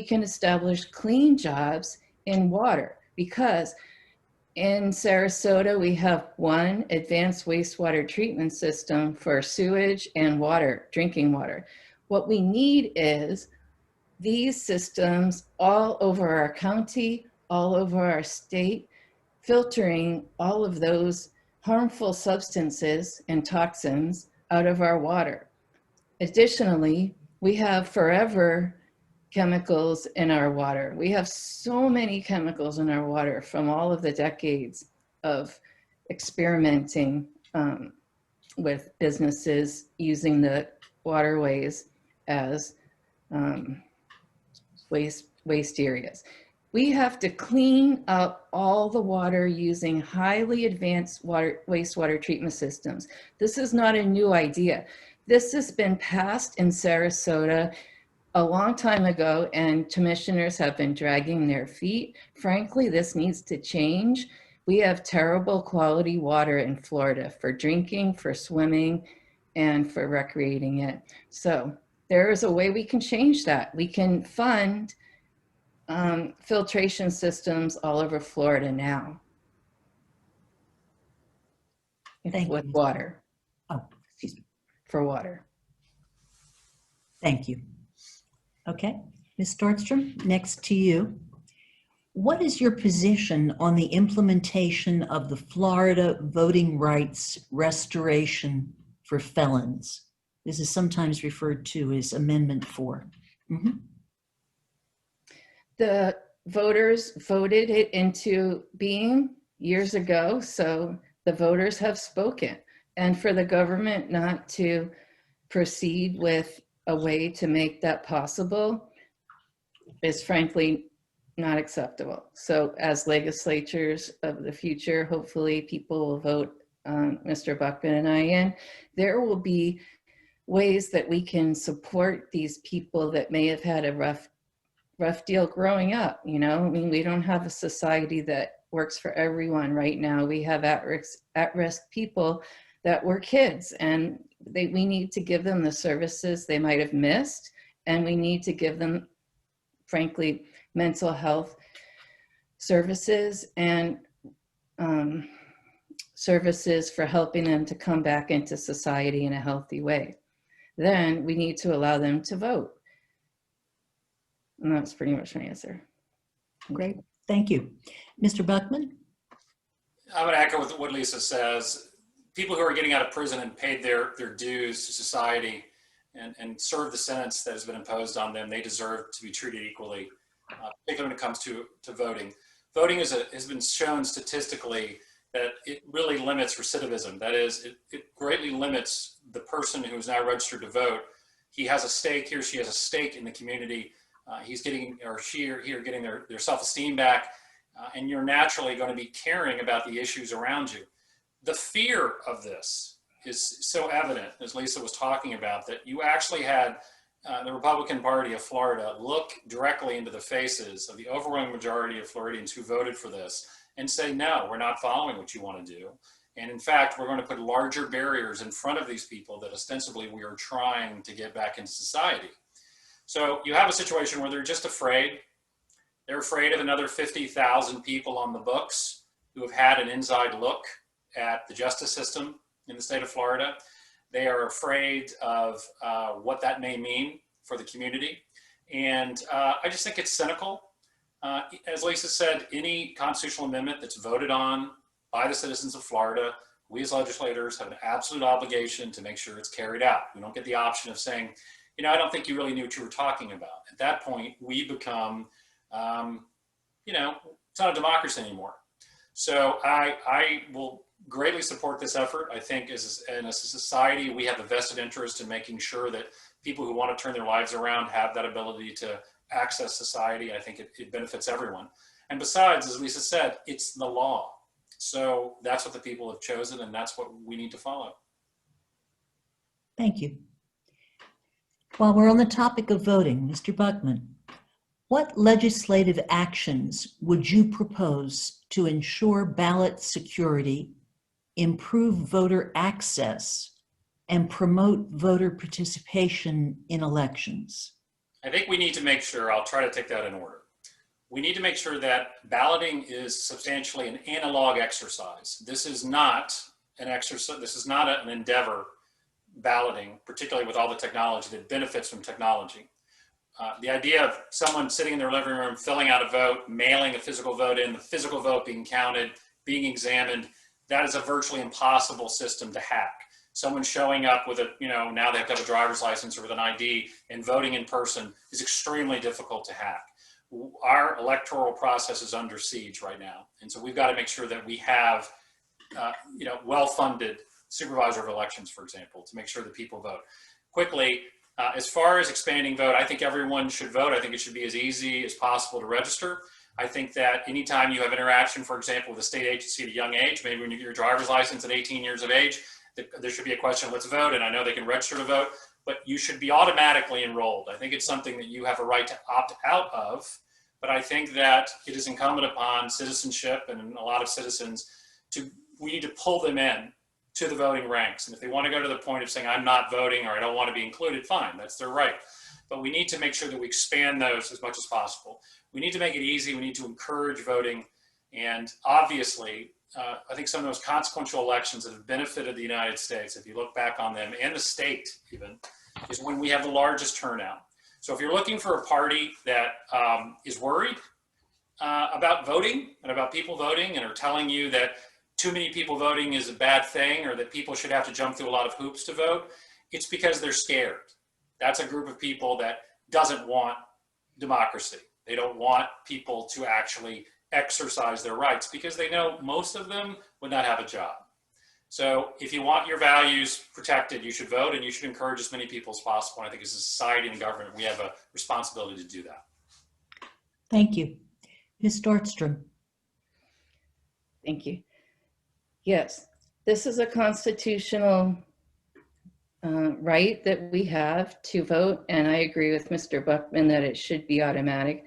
can establish clean jobs in water, because in Sarasota, we have one advanced wastewater treatment system for sewage and water, drinking water. What we need is these systems all over our county, all over our state, filtering all of those harmful substances and toxins out of our water. Additionally, we have forever chemicals in our water. We have so many chemicals in our water from all of the decades of experimenting with businesses using the waterways as waste areas. We have to clean up all the water using highly advanced wastewater treatment systems. This is not a new idea. This has been passed in Sarasota a long time ago, and commissioners have been dragging their feet. Frankly, this needs to change. We have terrible quality water in Florida for drinking, for swimming, and for recreating it. So there is a way we can change that. We can fund filtration systems all over Florida now. With water. Oh, excuse me. For water. Thank you. Okay, Ms. Stordstrom, next to you. What is your position on the implementation of the Florida Voting Rights Restoration for Felons? This is sometimes referred to as Amendment 4. Mm-hmm. The voters voted it into being years ago, so the voters have spoken. And for the government not to proceed with a way to make that possible is frankly not acceptable. So as legislatures of the future, hopefully people will vote Mr. Buckman and I in. There will be ways that we can support these people that may have had a rough deal growing up. You know, I mean, we don't have a society that works for everyone right now. We have at-risk people that were kids, and we need to give them the services they might have missed, and we need to give them, frankly, mental health services and services for helping them to come back into society in a healthy way. Then we need to allow them to vote. And that's pretty much my answer. Great, thank you. Mr. Buckman? I would echo what Lisa says. People who are getting out of prison and paid their dues to society and serve the sentence that has been imposed on them, they deserve to be treated equally, particularly when it comes to voting. Voting has been shown statistically that it really limits recidivism. That is, it greatly limits the person who is now registered to vote. He or she has a stake in the community. He's getting, or she or he are getting their self-esteem back, and you're naturally going to be caring about the issues around you. The fear of this is so evident, as Lisa was talking about, that you actually had the Republican Party of Florida look directly into the faces of the overwhelming majority of Floridians who voted for this and say, no, we're not following what you want to do. And in fact, we're going to put larger barriers in front of these people that ostensibly we are trying to get back into society. So you have a situation where they're just afraid. They're afraid of another 50,000 people on the books who have had an inside look at the justice system in the state of Florida. They are afraid of what that may mean for the community. And I just think it's cynical. As Lisa said, any constitutional amendment that's voted on by the citizens of Florida, we as legislators have an absolute obligation to make sure it's carried out. We don't get the option of saying, you know, I don't think you really knew what you were talking about. At that point, we become, you know, it's not a democracy anymore. So I will greatly support this effort. I think as a society, we have a vested interest in making sure that people who want to turn their lives around have that ability to access society. I think it benefits everyone. And besides, as Lisa said, it's the law. So that's what the people have chosen, and that's what we need to follow. Thank you. While we're on the topic of voting, Mr. Buckman, what legislative actions would you propose to ensure ballot security, improve voter access, and promote voter participation in elections? I think we need to make sure, I'll try to take that in order. We need to make sure that balloting is substantially an analog exercise. This is not an exercise, this is not an endeavor, balloting, particularly with all the technology that benefits from technology. The idea of someone sitting in their living room, filling out a vote, mailing a physical vote in, the physical vote being counted, being examined, that is a virtually impossible system to hack. Someone showing up with a, you know, now they have to have a driver's license or with an ID and voting in person is extremely difficult to hack. Our electoral process is under siege right now. And so we've got to make sure that we have, you know, well-funded supervisor of elections, for example, to make sure that people vote. Quickly, as far as expanding vote, I think everyone should vote. I think it should be as easy as possible to register. I think that anytime you have interaction, for example, with a state agency at a young age, maybe when you get your driver's license at 18 years of age, there should be a question, let's vote, and I know they can register to vote, but you should be automatically enrolled. I think it's something that you have a right to opt out of, but I think that it is incumbent upon citizenship and a lot of citizens we need to pull them in to the voting ranks. And if they want to go to the point of saying, I'm not voting or I don't want to be included, fine, that's their right. But we need to make sure that we expand those as much as possible. We need to make it easy. We need to encourage voting. And obviously, I think some of those consequential elections that have benefited the United States, if you look back on them, and the state even, is when we have the largest turnout. So if you're looking for a party that is worried about voting and about people voting and are telling you that too many people voting is a bad thing or that people should have to jump through a lot of hoops to vote, it's because they're scared. That's a group of people that doesn't want democracy. They don't want people to actually exercise their rights because they know most of them would not have a job. So if you want your values protected, you should vote, and you should encourage as many people as possible. And I think as a society and government, we have a responsibility to do that. Thank you. Ms. Stordstrom. Thank you. Yes, this is a constitutional right that we have to vote, and I agree with Mr. Buckman that it should be automatic,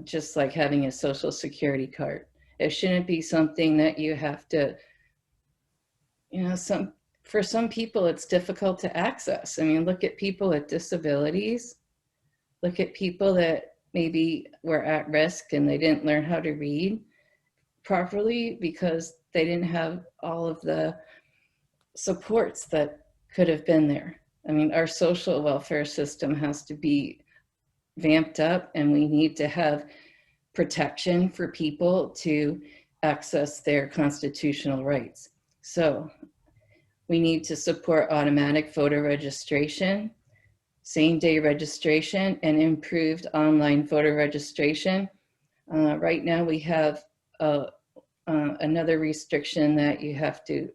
just like having a social security card. It shouldn't be something that you have to, for some people it's difficult to access. I mean, look at people with disabilities, look at people that maybe were at risk and they didn't learn how to read properly because they didn't have all of the supports that could have been there. I mean, our social welfare system has to be vamped up, and we need to have protection for people to access their constitutional rights. So we need to support automatic voter registration, same-day registration, and improved online voter registration. Right now we have another restriction that you have to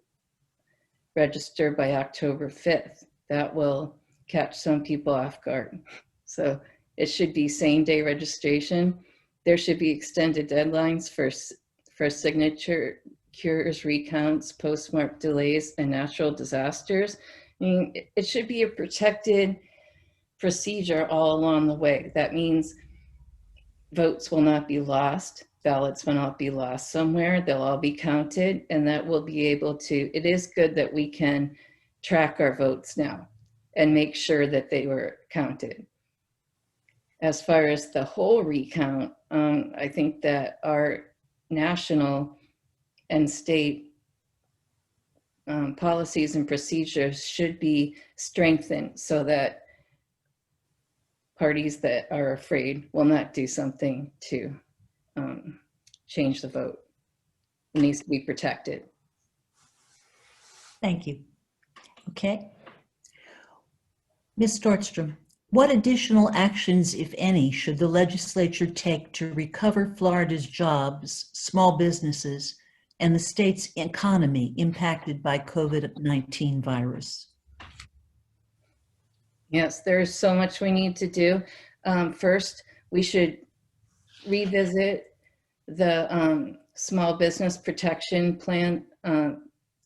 register by October 5th. That will catch some people off guard. So it should be same-day registration. There should be extended deadlines for signature cures, recounts, postmark delays, and natural disasters. I mean, it should be a protected procedure all along the way. That means votes will not be lost, ballots will not be lost somewhere, they'll all be counted, and that will be able to, it is good that we can track our votes now and make sure that they were counted. As far as the whole recount, I think that our national and state policies and procedures should be strengthened so that parties that are afraid will not do something to change the vote. It needs to be protected. Thank you. Okay. Ms. Stordstrom, what additional actions, if any, should the legislature take to recover Florida's jobs, small businesses, and the state's economy impacted by COVID-19 virus? Yes, there's so much we need to do. First, we should revisit the small business protection plan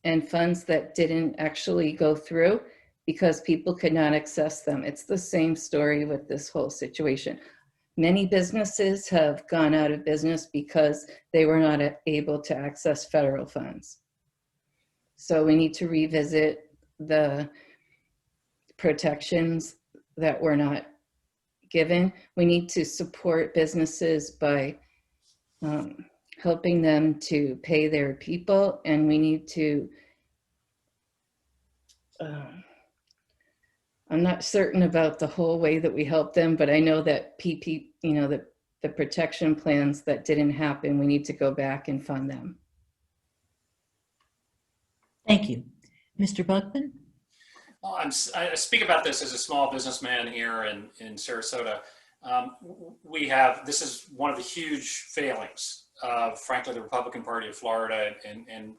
and funds that didn't actually go through because people could not access them. It's the same story with this whole situation. Many businesses have gone out of business because they were not able to access federal funds. So we need to revisit the protections that were not given. We need to support businesses by helping them to pay their people, and we need to, I'm not certain about the whole way that we help them, but I know that the protection plans that didn't happen, we need to go back and fund them. Thank you. Mr. Buckman? Well, I speak about this as a small businessman here in Sarasota. This is one of the huge failings of, frankly, the Republican Party of Florida and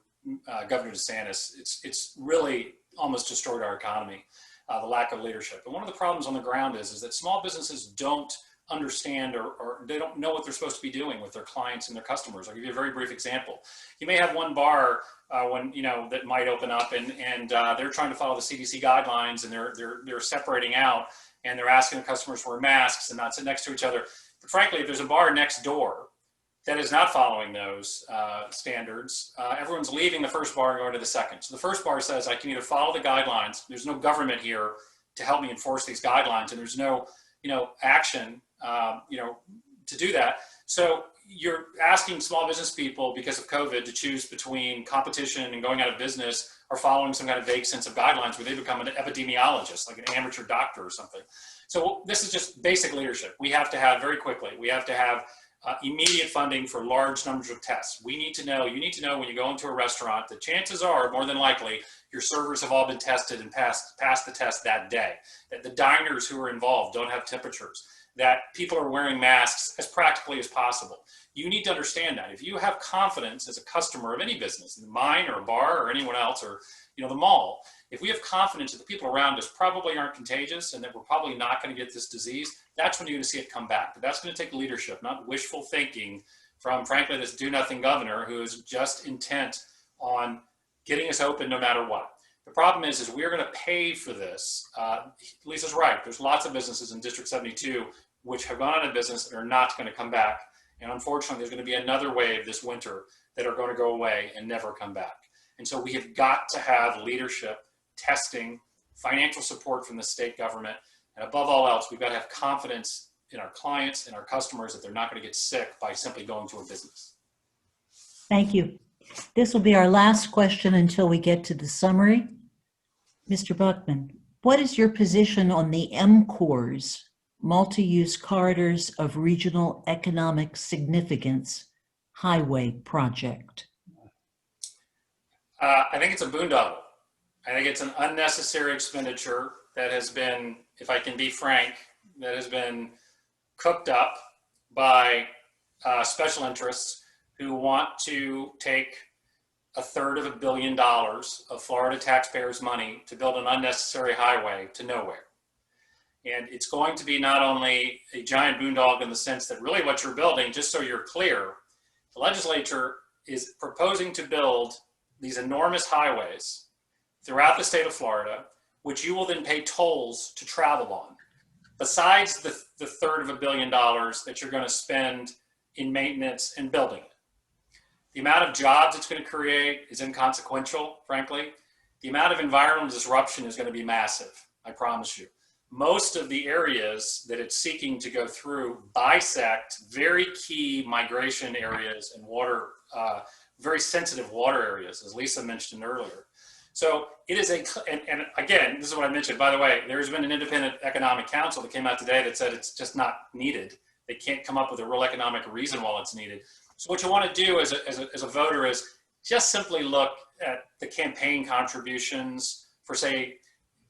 Governor DeSantis. It's really almost destroyed our economy, the lack of leadership. And one of the problems on the ground is that small businesses don't understand or they don't know what they're supposed to be doing with their clients and their customers. I'll give you a very brief example. You may have one bar that might open up and they're trying to follow the CDC guidelines, and they're separating out, and they're asking the customers to wear masks and not sit next to each other. But frankly, if there's a bar next door that is not following those standards, everyone's leaving the first bar and going to the second. So the first bar says, I can either follow the guidelines, there's no government here to help me enforce these guidelines, and there's no action to do that. So you're asking small business people, because of COVID, to choose between competition and going out of business or following some kind of vague sense of guidelines where they become an epidemiologist, like an amateur doctor or something. So this is just basic leadership. We have to have, very quickly, we have to have immediate funding for large numbers of tests. You need to know when you go into a restaurant, the chances are, more than likely, your servers have all been tested and passed the test that day. That the diners who are involved don't have temperatures. that people are wearing masks as practically as possible. You need to understand that. If you have confidence as a customer of any business, mine or a bar or anyone else, or the mall, if we have confidence that the people around us probably aren't contagious and that we're probably not going to get this disease, that's when you're going to see it come back. But that's going to take leadership, not wishful thinking from, frankly, this do-nothing governor who is just intent on getting us open no matter what. The problem is we're going to pay for this. Lisa's right. There's lots of businesses in District 72 which have gone out of business and are not going to come back. And unfortunately, there's going to be another wave this winter that are going to go away and never come back. And so we have got to have leadership, testing, financial support from the state government. And above all else, we've got to have confidence in our clients and our customers that they're not going to get sick by simply going to a business. Thank you. This will be our last question until we get to the summary. Mr. Buckman, what is your position on the MCORS, Multi-Use Corridors of Regional Economic Significance Highway Project? I think it's a boondoggle. I think it's an unnecessary expenditure that has been, if I can be frank, that has been cooked up by special interests who want to take $250 million of Florida taxpayers' money to build an unnecessary highway to nowhere. And it's going to be not only a giant boondoggle in the sense that really what you're building, just so you're clear, the legislature is proposing to build these enormous highways throughout the state of Florida, which you will then pay tolls to travel on, besides the $250 million that you're going to spend in maintenance and building it. The amount of jobs it's going to create is inconsequential, frankly. The amount of environmental disruption is going to be massive, I promise you. Most of the areas that it's seeking to go through bisect very key migration areas and water, very sensitive water areas, as Lisa mentioned earlier. So it is and again, this is what I mentioned, by the way, there's been an independent economic council that came out today that said it's just not needed. They can't come up with a real economic reason why it's needed. So what you want to do as a voter is just simply look at the campaign contributions for, say,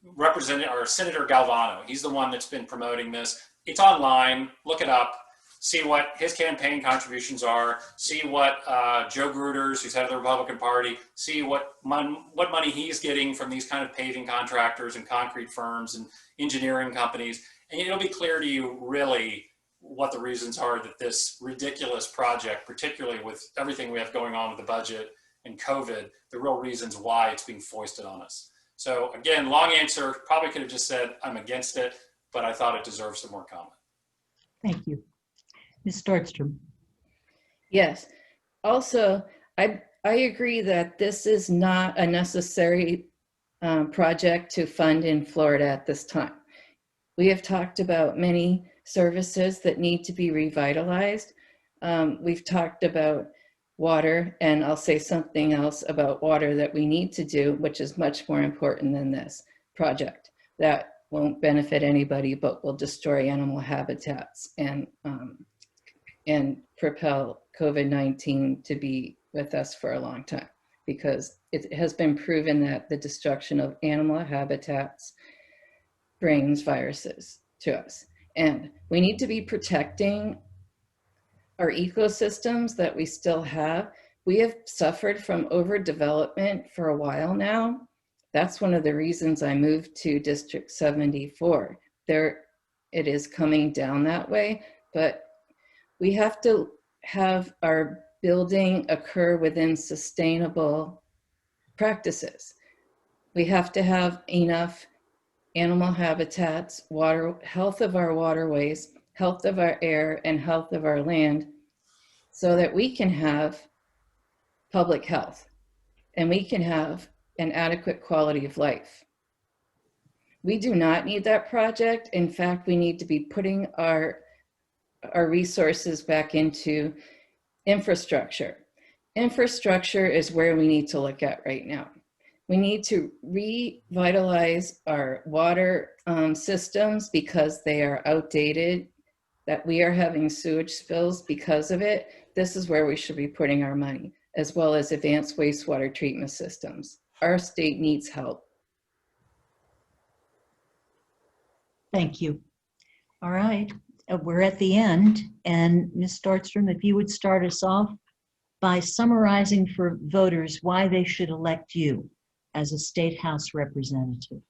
Representative or Senator Galvano. He's the one that's been promoting this. It's online. Look it up. See what his campaign contributions are. See what Joe Gruters, who's head of the Republican Party, see what money he's getting from these kind of paving contractors and concrete firms and engineering companies. And it'll be clear to you really what the reasons are that this ridiculous project, particularly with everything we have going on with the budget and COVID, the real reasons why it's being foisted on us. So again, long answer, probably could have just said I'm against it, but I thought it deserves some more comment. Thank you. Ms. Stordstrom. Yes. Also, I agree that this is not a necessary project to fund in Florida at this time. We have talked about many services that need to be revitalized. We've talked about water, and I'll say something else about water that we need to do, which is much more important than this project. That won't benefit anybody, but will destroy animal habitats and propel COVID-19 to be with us for a long time, because it has been proven that the destruction of animal habitats brings viruses to us. And we need to be protecting our ecosystems that we still have. We have suffered from overdevelopment for a while now. That's one of the reasons I moved to District 74. It is coming down that way, but we have to have our building occur within sustainable practices. We have to have enough animal habitats, water, health of our waterways, health of our air, and health of our land, so that we can have public health and we can have an adequate quality of life. We do not need that project. In fact, we need to be putting our resources back into infrastructure. Infrastructure is where we need to look at right now. We need to revitalize our water systems because they are outdated, that we are having sewage spills because of it. This is where we should be putting our money, as well as advanced wastewater treatment systems. Our state needs help. Thank you. All right. we're at the end, and Ms. Stordstrom, if you would start us off by summarizing for voters why they should elect you as a State House representative.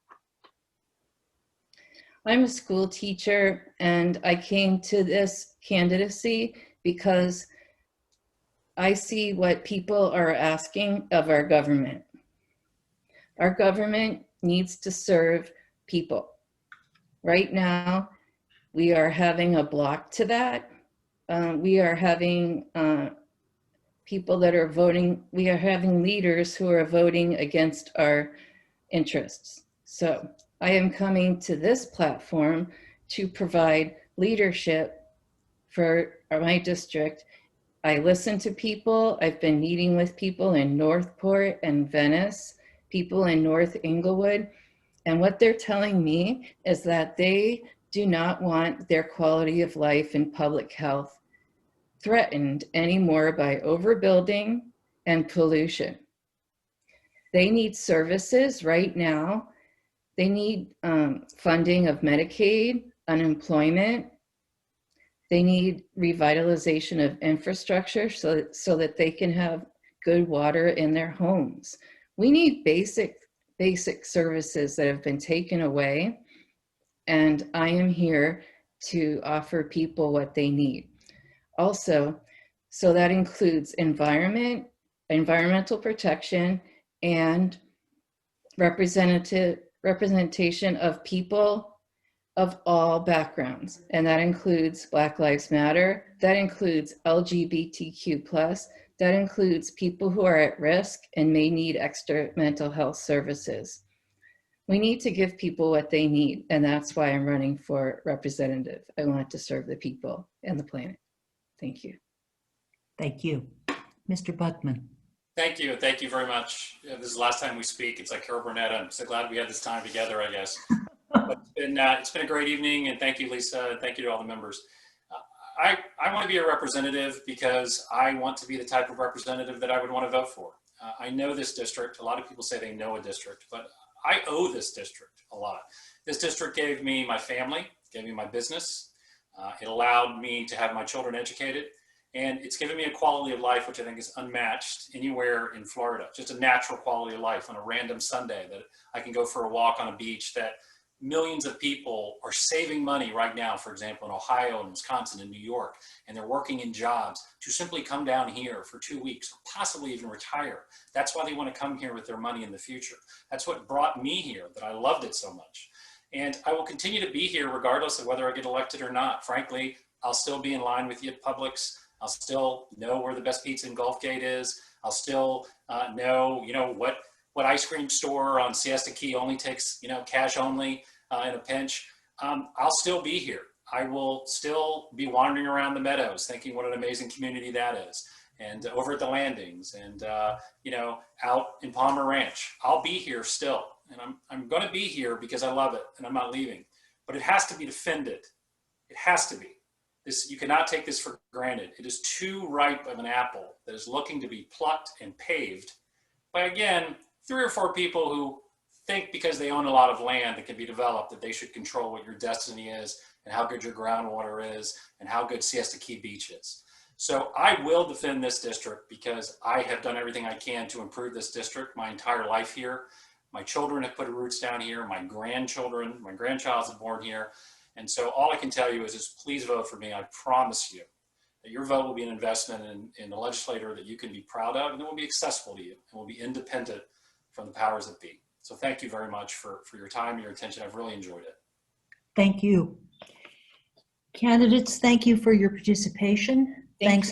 I'm a school teacher, and I came to this candidacy because I see what people are asking of our government. Our government needs to serve people. Right now, we are having a block to that. We are having people that are voting, we are having leaders who are voting against our interests. So I am coming to this platform to provide leadership for my district. I listen to people. I've been meeting with people in Northport and Venice, people in North Englewood, and what they're telling me is that they do not want their quality of life and public health threatened anymore by overbuilding and pollution. They need services right now. They need funding of Medicaid, unemployment. They need revitalization of infrastructure so that they can have good water in their homes. We need basic services that have been taken away, and I am here to offer people what they need. Also, so that includes environmental protection, and representation of people of all backgrounds. And that includes Black Lives Matter, that includes LGBTQ+, that includes people who are at risk and may need extra mental health services. We need to give people what they need, and that's why I'm running for representative. I want to serve the people and the planet. Thank you. Thank you. Mr. Buckman. Thank you. Thank you very much. This is the last time we speak. It's like Carol Burnett. I'm so glad we had this time together, I guess. But it's been a great evening, and thank you, Lisa, and thank you to all the members. I want to be a representative because I want to be the type of representative that I would want to vote for. I know this district. A lot of people say they know a district, but I owe this district a lot. This district gave me my family, gave me my business. It allowed me to have my children educated, and it's given me a quality of life which I think is unmatched anywhere in Florida. Just a natural quality of life on a random Sunday that I can go for a walk on a beach that millions of people are saving money right now, for example, in Ohio and Wisconsin and New York, and they're working in jobs to simply come down here for 2 weeks, or possibly even retire. That's why they want to come here with their money in the future. That's what brought me here, that I loved it so much. And I will continue to be here regardless of whether I get elected or not. Frankly, I'll still be in line with you at Publix. I'll still know where the best pizza in Gulf Gate is. I'll still know, what ice cream store on Siesta Key only takes, cash only in a pinch. I'll still be here. I will still be wandering around the meadows thinking what an amazing community that is. And over at the landings and, out in Palmer Ranch, I'll be here still. And I'm going to be here because I love it and I'm not leaving. But it has to be defended. It has to be. You cannot take this for granted. It is too ripe of an apple that is looking to be plucked and paved by, again, 3 or 4 people who think because they own a lot of land that can be developed that they should control what your destiny is and how good your groundwater is and how good Siesta Key Beach is. So I will defend this district because I have done everything I can to improve this district my entire life here. My children have put roots down here. My grandchildren, my grandchild's born here. And so all I can tell you is please vote for me. I promise you that your vote will be an investment in a legislator that you can be proud of and that will be accessible to you and will be independent from the powers that be. So thank you very much for your time and your attention. I've really enjoyed it. Thank you. Candidates, thank you for your participation. Thanks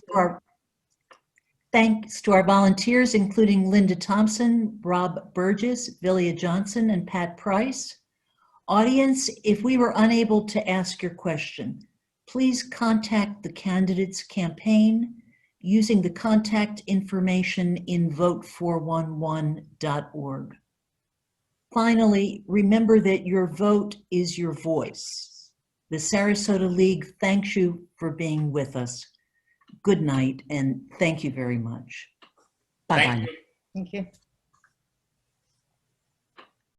to our volunteers, including Linda Thompson, Rob Burgess, Villia Johnson, and Pat Price. Audience, if we were unable to ask your question, please contact the candidates campaign using the contact information in vote411.org. Finally, remember that your vote is your voice. The Sarasota League thanks you for being with us. Good night, and thank you very much. Bye-bye. Thank you. Thank you.